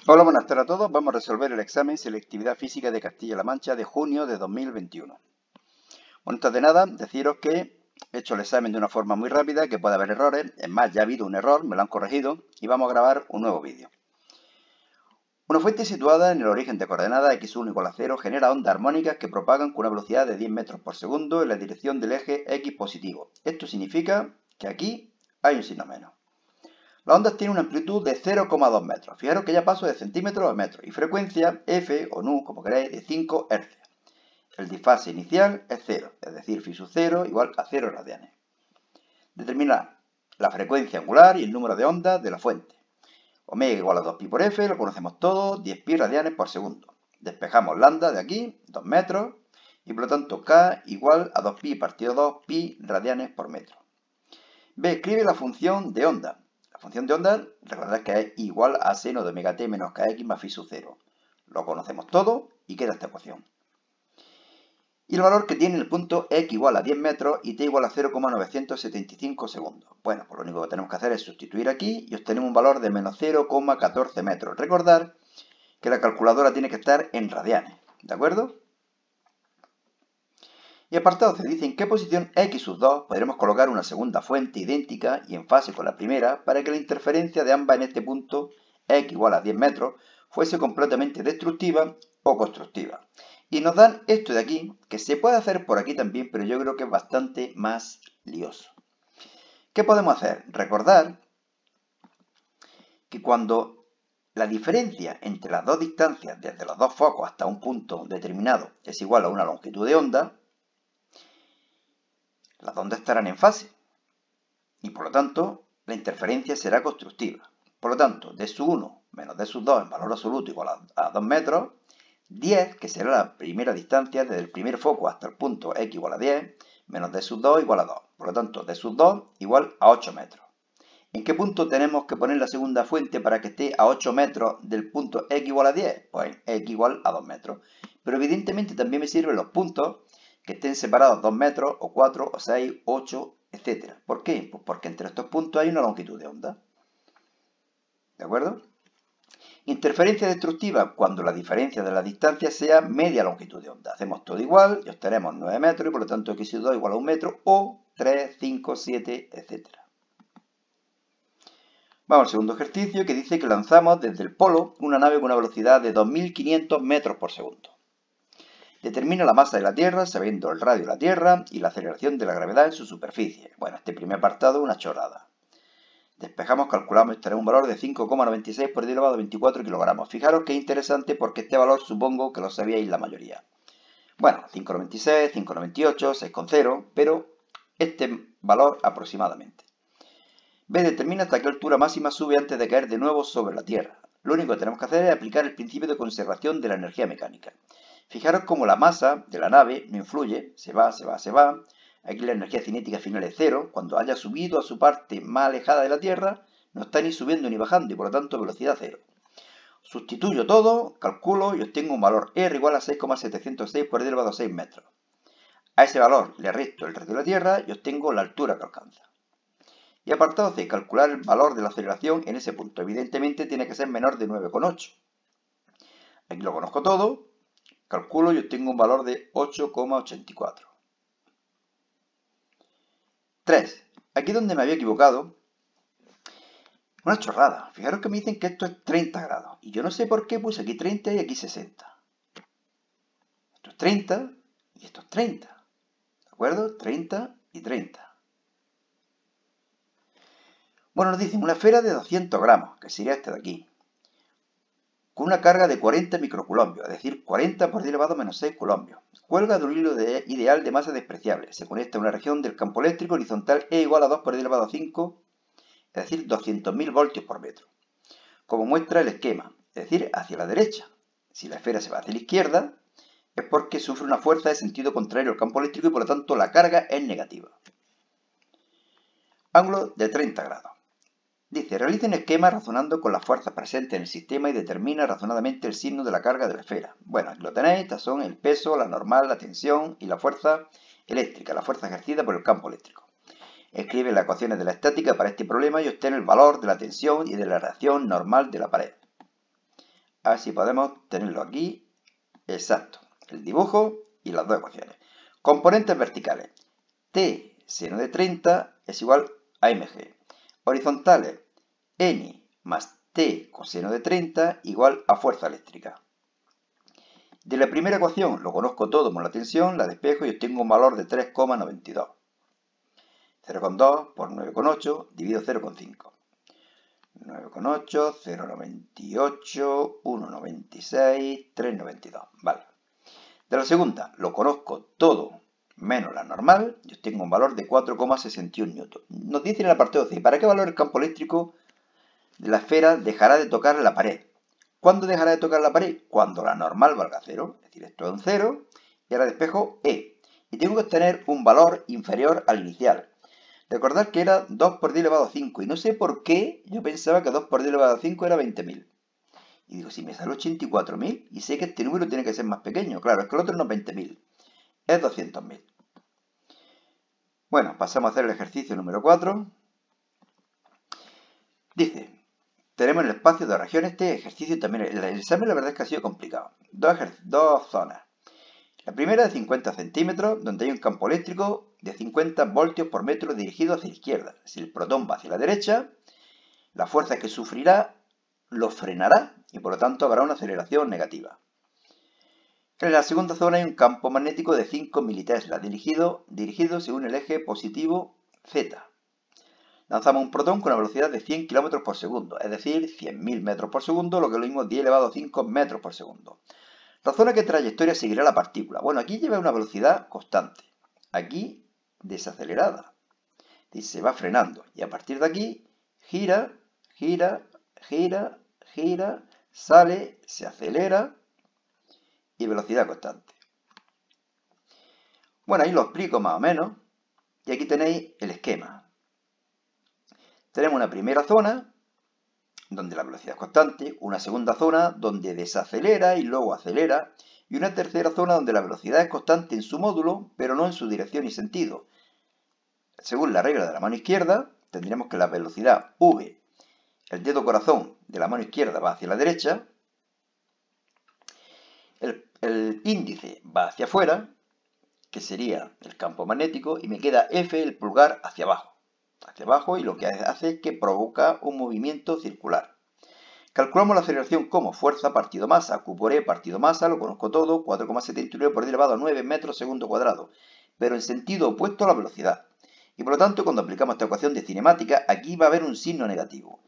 Hola, buenas tardes a todos. Vamos a resolver el examen Selectividad Física de Castilla-La Mancha de junio de 2021. Bueno, antes de nada, deciros que he hecho el examen de una forma muy rápida, que puede haber errores. Es más, ya ha habido un error, me lo han corregido y vamos a grabar un nuevo vídeo. Una fuente situada en el origen de coordenada x1 igual a 0 genera ondas armónicas que propagan con una velocidad de 10 metros por segundo en la dirección del eje x positivo. Esto significa que aquí hay un signo menos. Las ondas tienen una amplitud de 0,2 metros. Fijaros que ya paso de centímetros a metros. Y frecuencia f o nu, como queráis, de 5 Hz. El desfase inicial es 0, es decir, phi sub 0 igual a 0 radianes. Determinar la frecuencia angular y el número de ondas de la fuente. Omega igual a 2pi por f, lo conocemos todos, 10pi radianes por segundo. Despejamos lambda de aquí, 2 metros, y por lo tanto k igual a 2pi partido 2 pi radianes por metro. B. Escribe la función de onda. La función de onda, recordad que es igual a seno de omega t menos kx más phi sub 0. Lo conocemos todo y queda esta ecuación. Y el valor que tiene el punto x igual a 10 metros y t igual a 0,975 segundos. Bueno, pues lo único que tenemos que hacer es sustituir aquí y obtenemos un valor de menos 0,14 metros. Recordad que la calculadora tiene que estar en radianes, ¿de acuerdo? Y apartado C dice en qué posición x sub 2 podremos colocar una segunda fuente idéntica y en fase con la primera para que la interferencia de ambas en este punto x igual a 10 metros fuese completamente destructiva o constructiva. Y nos dan esto de aquí, que se puede hacer por aquí también, pero yo creo que es bastante más lioso. ¿Qué podemos hacer? Recordar que cuando la diferencia entre las dos distancias desde los dos focos hasta un punto determinado es igual a una longitud de onda, las ondas estarán en fase y por lo tanto la interferencia será constructiva. Por lo tanto, d sub 1 menos d sub 2 en valor absoluto igual a 2 metros, 10, que será la primera distancia desde el primer foco hasta el punto x igual a 10, menos d sub 2 igual a 2. Por lo tanto, d sub 2 igual a 8 metros. ¿En qué punto tenemos que poner la segunda fuente para que esté a 8 metros del punto x igual a 10? Pues x igual a 2 metros. Pero evidentemente también me sirven los puntos que estén separados 2 metros, o 4, o 6, 8, etc. ¿Por qué? Pues porque entre estos puntos hay una longitud de onda. ¿De acuerdo? Interferencia destructiva cuando la diferencia de la distancia sea media longitud de onda. Hacemos todo igual y obtenemos 9 metros y por lo tanto x sub 2 igual a 1 metro o 3, 5, 7, etc. Vamos al segundo ejercicio que dice que lanzamos desde el polo una nave con una velocidad de 2500 metros por segundo. Determina la masa de la Tierra sabiendo el radio de la Tierra y la aceleración de la gravedad en su superficie. Bueno, este primer apartado es una chorrada. Despejamos, calculamos y obtenemos un valor de 5,96 por 10 elevado a 24 kilogramos. Fijaros que es interesante porque este valor supongo que lo sabíais la mayoría. Bueno, 5,96, 5,98, 6,0, pero este valor aproximadamente. B. Determina hasta qué altura máxima sube antes de caer de nuevo sobre la Tierra. Lo único que tenemos que hacer es aplicar el principio de conservación de la energía mecánica. Fijaros cómo la masa de la nave no influye, se va, se va, se va. Aquí la energía cinética final es cero. Cuando haya subido a su parte más alejada de la Tierra, no está ni subiendo ni bajando y por lo tanto velocidad cero. Sustituyo todo, calculo y obtengo un valor R igual a 6,706 por 10 elevado a 6 metros. A ese valor le resto el radio de la Tierra y obtengo la altura que alcanza. Y apartado C, calcular el valor de la aceleración en ese punto. Evidentemente tiene que ser menor de 9,8. Aquí lo conozco todo. Calculo y obtengo un valor de 8,84. 3. Aquí donde me había equivocado, una chorrada. Fijaros que me dicen que esto es 30 grados. Y yo no sé por qué puse aquí 30 y aquí 60. Esto es 30 y esto es 30. ¿De acuerdo? 30 y 30. Bueno, nos dicen una esfera de 200 gramos, que sería este de aquí, con una carga de 40 microculombios, es decir, 40 por 10 elevado a menos 6 culombios. Cuelga de un hilo ideal de masa despreciable. Se conecta a una región del campo eléctrico horizontal E igual a 2 por 10 elevado a 5, es decir, 200.000 voltios por metro. Como muestra el esquema, es decir, hacia la derecha. Si la esfera se va hacia la izquierda, es porque sufre una fuerza de sentido contrario al campo eléctrico y por lo tanto la carga es negativa. Ángulo de 30 grados. Dice, realiza un esquema razonando con las fuerzas presentes en el sistema y determina razonadamente el signo de la carga de la esfera. Bueno, aquí lo tenéis, estas son el peso, la normal, la tensión y la fuerza eléctrica, la fuerza ejercida por el campo eléctrico. Escribe las ecuaciones de la estática para este problema y obtiene el valor de la tensión y de la reacción normal de la pared. A ver si podemos tenerlo aquí. Exacto. El dibujo y las dos ecuaciones. Componentes verticales. T seno de 30 es igual a mg. Horizontales. N más T coseno de 30 igual a fuerza eléctrica. De la primera ecuación lo conozco todo por la tensión, la despejo y obtengo un valor de 3,92. 0,2 por 9,8 dividido 0,5. 9,8, 0,98, 1,96, 3,92. Vale. De la segunda lo conozco todo menos la normal y obtengo un valor de 4,61 newton. Nos dice en el apartado C, ¿para qué valor el campo eléctrico de la esfera dejará de tocar la pared? ¿Cuándo dejará de tocar la pared? Cuando la normal valga 0. Es decir, esto es un 0 y ahora despejo E. Y tengo que obtener un valor inferior al inicial. Recordad que era 2 por 10 elevado a 5 y no sé por qué yo pensaba que 2 por 10 elevado a 5 era 20.000. Y digo, si me sale 84.000 y sé que este número tiene que ser más pequeño. Claro, es que el otro no es 20.000, es 200.000. Bueno, pasamos a hacer el ejercicio número 4. Dice, tenemos el espacio de región. Este ejercicio también, el examen la verdad es que ha sido complicado. Dos zonas. La primera de 50 centímetros, donde hay un campo eléctrico de 50 voltios por metro dirigido hacia la izquierda. Si el protón va hacia la derecha, la fuerza que sufrirá lo frenará y por lo tanto habrá una aceleración negativa. En la segunda zona hay un campo magnético de 5 militesla dirigido según el eje positivo Z. Lanzamos un protón con una velocidad de 100 km por segundo, es decir, 100.000 metros por segundo, lo que es lo mismo 10 elevado a 5 metros por segundo. Razona qué trayectoria seguirá la partícula. Bueno, aquí lleva una velocidad constante. Aquí desacelerada. Y se va frenando. Y a partir de aquí gira, gira, gira, gira, sale, se acelera y velocidad constante. Bueno, ahí lo explico más o menos. Y aquí tenéis el esquema. Tenemos una primera zona donde la velocidad es constante, una segunda zona donde desacelera y luego acelera, y una tercera zona donde la velocidad es constante en su módulo, pero no en su dirección y sentido. Según la regla de la mano izquierda, tendríamos que la velocidad v, el dedo corazón de la mano izquierda va hacia la derecha, el índice va hacia afuera, que sería el campo magnético, y me queda F, el pulgar, hacia abajo, y lo que hace es que provoca un movimiento circular. Calculamos la aceleración como fuerza partido masa, Q por E partido masa, lo conozco todo, 4,79 por 10 elevado a 9 metros segundo cuadrado, pero en sentido opuesto a la velocidad. Y por lo tanto, cuando aplicamos esta ecuación de cinemática, aquí va a haber un signo negativo.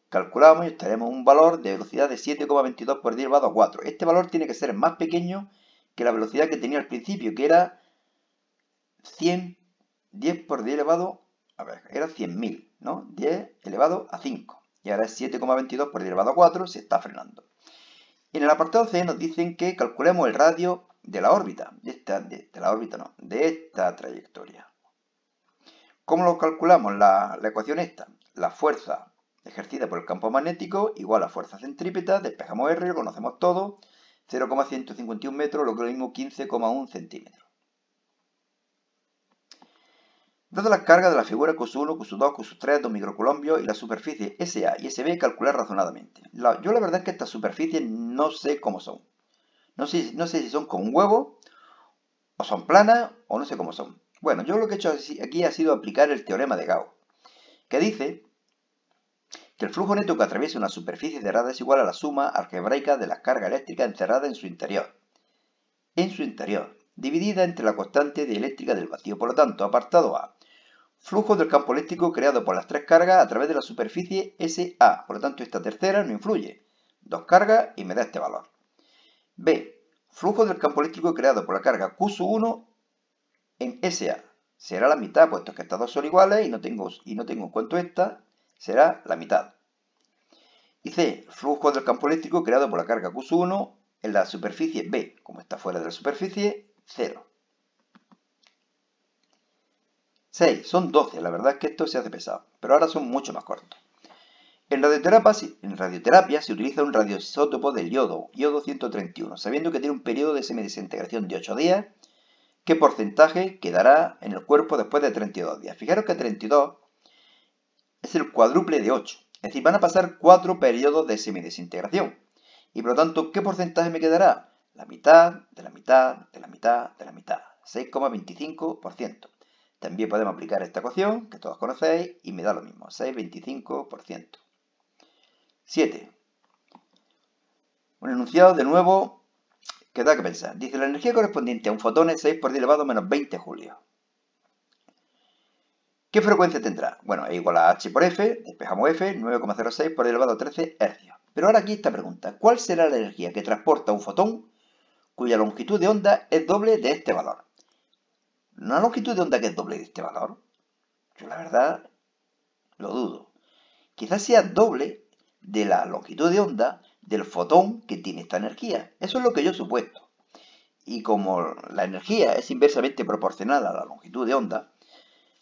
Calculamos y obtenemos un valor de velocidad de 7,22 por 10 elevado a 4. Este valor tiene que ser más pequeño que la velocidad que tenía al principio, que era 10 por 10 elevado, era 100.000, ¿no? 10 elevado a 5. Y ahora es 7,22 por 10 elevado a 4, se está frenando. En el apartado C nos dicen que calculemos el radio de la órbita, de esta trayectoria. ¿Cómo lo calculamos? La ecuación esta, la fuerza ejercida por el campo magnético igual a fuerza centrípeta, despejamos R, lo conocemos todo, 0,151 metros, lo que es lo mismo 15,1 centímetros. Dada las cargas de la figura Q1, Q2, Q3, 2 microcoulombios y la superficie SA y SB, calcular razonadamente. Yo la verdad es que estas superficies no sé cómo son. No sé si son como un huevo, o son planas, o no sé cómo son. Bueno, yo lo que he hecho aquí ha sido aplicar el teorema de Gauss, que dice que el flujo neto que atraviesa una superficie cerrada es igual a la suma algebraica de las cargas eléctricas encerradas en su interior, dividida entre la constante dieléctrica del vacío. Por lo tanto, apartado A, flujo del campo eléctrico creado por las tres cargas a través de la superficie SA. Por lo tanto, esta tercera no influye. Dos cargas y me da este valor. B, flujo del campo eléctrico creado por la carga Q1 en SA. Será la mitad, puesto que estas dos son iguales y no tengo en cuenta esta, será la mitad. Y C, flujo del campo eléctrico creado por la carga Q1 en la superficie B. Como está fuera de la superficie, 0. 6, son 12, la verdad es que esto se hace pesado, pero ahora son mucho más cortos. En radioterapia se utiliza un radioisótopo del yodo 131, sabiendo que tiene un periodo de semidesintegración de 8 días, ¿qué porcentaje quedará en el cuerpo después de 32 días? Fijaros que 32 es el cuádruple de 8, es decir, van a pasar 4 periodos de semidesintegración. Y por lo tanto, ¿qué porcentaje me quedará? La mitad, de la mitad, de la mitad, de la mitad. 6,25%. También podemos aplicar esta ecuación, que todos conocéis, y me da lo mismo, 6,25%. 7. Un enunciado de nuevo que da que pensar. Dice, la energía correspondiente a un fotón es 6 por 10 elevado menos 20 julios. ¿Qué frecuencia tendrá? Bueno, es igual a h por f, despejamos f, 9,06 por 10 elevado a 13 hercios. Pero ahora aquí esta pregunta, ¿cuál será la energía que transporta un fotón cuya longitud de onda es doble de este valor? ¿Una longitud de onda que es doble de este valor? Yo la verdad lo dudo. Quizás sea doble de la longitud de onda del fotón que tiene esta energía. Eso es lo que yo he supuesto. Y como la energía es inversamente proporcional a la longitud de onda,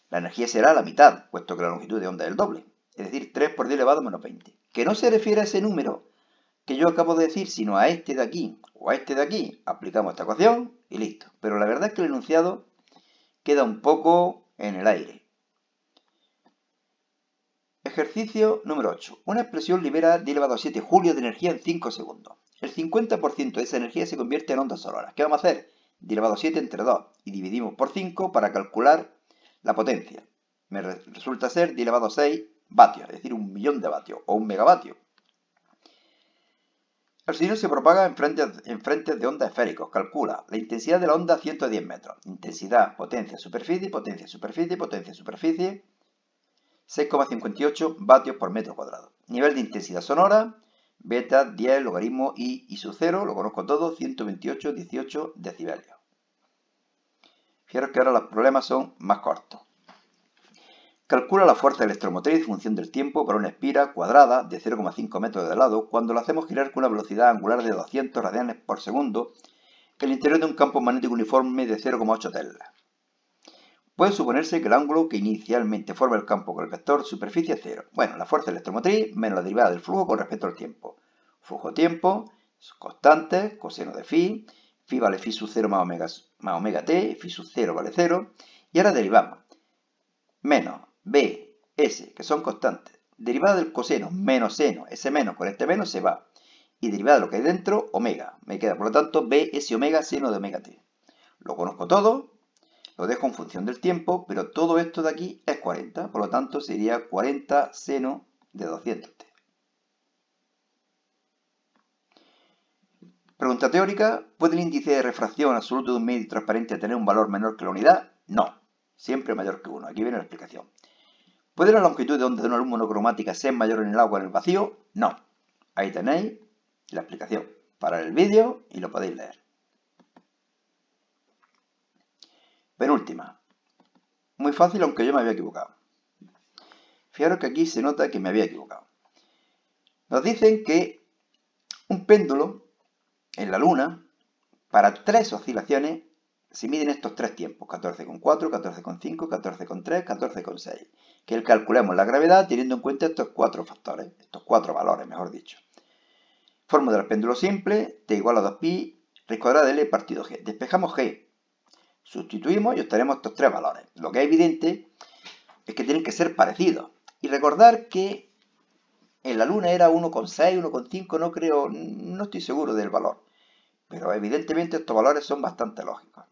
la energía será la mitad, puesto que la longitud de onda es el doble. Es decir, 3 por 10 elevado menos 20. Que no se refiere a ese número que yo acabo de decir, sino a este de aquí o a este de aquí. Aplicamos esta ecuación y listo. Pero la verdad es que el enunciado queda un poco en el aire. Ejercicio número 8. Una explosión libera 10 elevado a 7 julios de energía en 5 segundos. El 50% de esa energía se convierte en ondas sonoras. ¿Qué vamos a hacer? 10 elevado a 7 entre 2 y dividimos por 5 para calcular la potencia. Me resulta ser 10 elevado a 6 vatios, es decir, 1.000.000 de vatios o 1 megavatio. El sonido se propaga en frentes de onda esféricos. Calcula la intensidad de la onda a 110 metros. Intensidad, potencia, superficie, potencia, superficie, potencia, superficie. 6,58 vatios por metro cuadrado. Nivel de intensidad sonora, beta, 10, logaritmo y sub 0, lo conozco todo, 128,18 decibelios. Fijaros que ahora los problemas son más cortos. Calcula la fuerza electromotriz en función del tiempo para una espira cuadrada de 0,5 metros de lado cuando la hacemos girar con una velocidad angular de 200 radianes por segundo en el interior de un campo magnético uniforme de 0,8 tesla. Puede suponerse que el ángulo que inicialmente forma el campo con el vector superficie es 0. Bueno, la fuerza electromotriz menos la derivada del flujo con respecto al tiempo. Flujo-tiempo, constante, coseno de phi, phi vale phi sub 0 más omega t, phi sub 0 vale 0. Y ahora derivamos. Menos b, s, que son constantes. Derivada del coseno menos seno, ese menos con este menos se va. Y derivada de lo que hay dentro, omega. Me queda, por lo tanto, b, s, omega, seno de omega t. Lo conozco todo. Lo dejo en función del tiempo, pero todo esto de aquí es 40, por lo tanto sería 40 seno de 200t. Pregunta teórica, ¿puede el índice de refracción absoluto de un medio transparente tener un valor menor que la unidad? No, siempre mayor que 1. Aquí viene la explicación. ¿Puede la longitud de onda de una luz monocromática ser mayor en el agua en el vacío? No. Ahí tenéis la explicación. Parad el vídeo y lo podéis leer. Penúltima. Muy fácil, aunque yo me había equivocado. Fijaros que aquí se nota que me había equivocado. Nos dicen que un péndulo en la Luna, para 3 oscilaciones, se miden estos 3 tiempos, 14,4, 14,5, 14,3, 14,6. Que calculemos la gravedad teniendo en cuenta estos 4 factores, estos 4 valores, mejor dicho. Fórmula del péndulo simple, t igual a 2pi, raíz cuadrada de L partido G. Despejamos G. Sustituimos y obtenemos estos 3 valores. Lo que es evidente es que tienen que ser parecidos. Y recordar que en la Luna era 1,6, 1,5, no creo, no estoy seguro del valor. Pero evidentemente estos valores son bastante lógicos.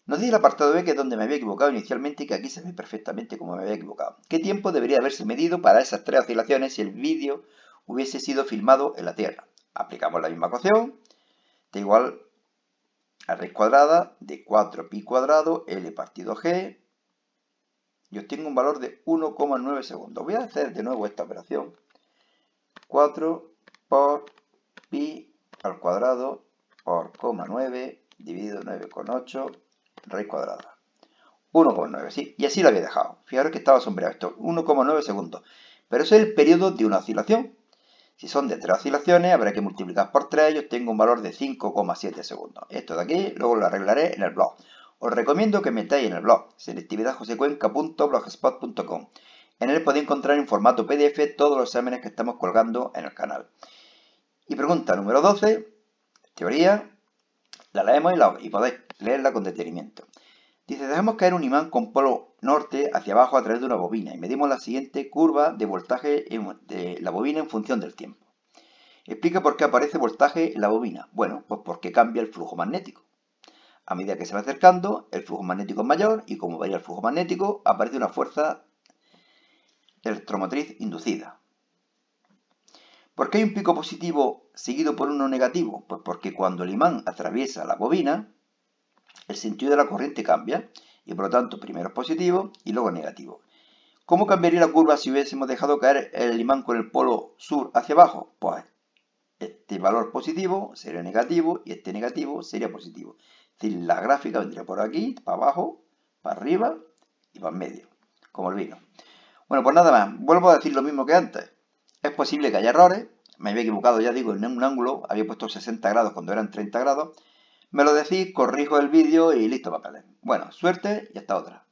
Nos dice el apartado B que es donde me había equivocado inicialmente y que aquí se ve perfectamente cómo me había equivocado. ¿Qué tiempo debería haberse medido para esas 3 oscilaciones si el vídeo hubiese sido filmado en la Tierra? Aplicamos la misma ecuación, t igual a raíz cuadrada de 4pi cuadrado L partido G, y obtengo un valor de 1,9 segundos. Voy a hacer de nuevo esta operación. 4 por pi al cuadrado por 0,9 dividido 9,8 raíz cuadrada. 1,9, sí, y así lo había dejado. Fijaros que estaba sombreado esto, 1,9 segundos. Pero eso es el periodo de una oscilación. Si son de 3 oscilaciones, habrá que multiplicar por 3 y obtengo un valor de 5,7 segundos. Esto de aquí luego lo arreglaré en el blog. Os recomiendo que metáis en el blog selectividadjosecuenca.blogspot.com. En él podéis encontrar en formato PDF todos los exámenes que estamos colgando en el canal. Y pregunta número 12, teoría, la leemos y podéis leerla con detenimiento. Dice, dejamos caer un imán con polo norte hacia abajo a través de una bobina y medimos la siguiente curva de voltaje de la bobina en función del tiempo. Explica por qué aparece voltaje en la bobina. Bueno, pues porque cambia el flujo magnético. A medida que se va acercando, el flujo magnético es mayor y como varía el flujo magnético, aparece una fuerza electromotriz inducida. ¿Por qué hay un pico positivo seguido por uno negativo? Pues porque cuando el imán atraviesa la bobina, el sentido de la corriente cambia y por lo tanto primero es positivo y luego es negativo. ¿Cómo cambiaría la curva si hubiésemos dejado caer el imán con el polo sur hacia abajo? Pues este valor positivo sería negativo y este negativo sería positivo. Es decir, la gráfica vendría por aquí, para abajo, para arriba y para el medio, como el vino. Bueno, pues nada más, vuelvo a decir lo mismo que antes. Es posible que haya errores, me había equivocado, ya digo, en un ángulo, había puesto 60 grados cuando eran 30 grados. Me lo decís, corrijo el vídeo y listo, papeles. Bueno, suerte y hasta otra.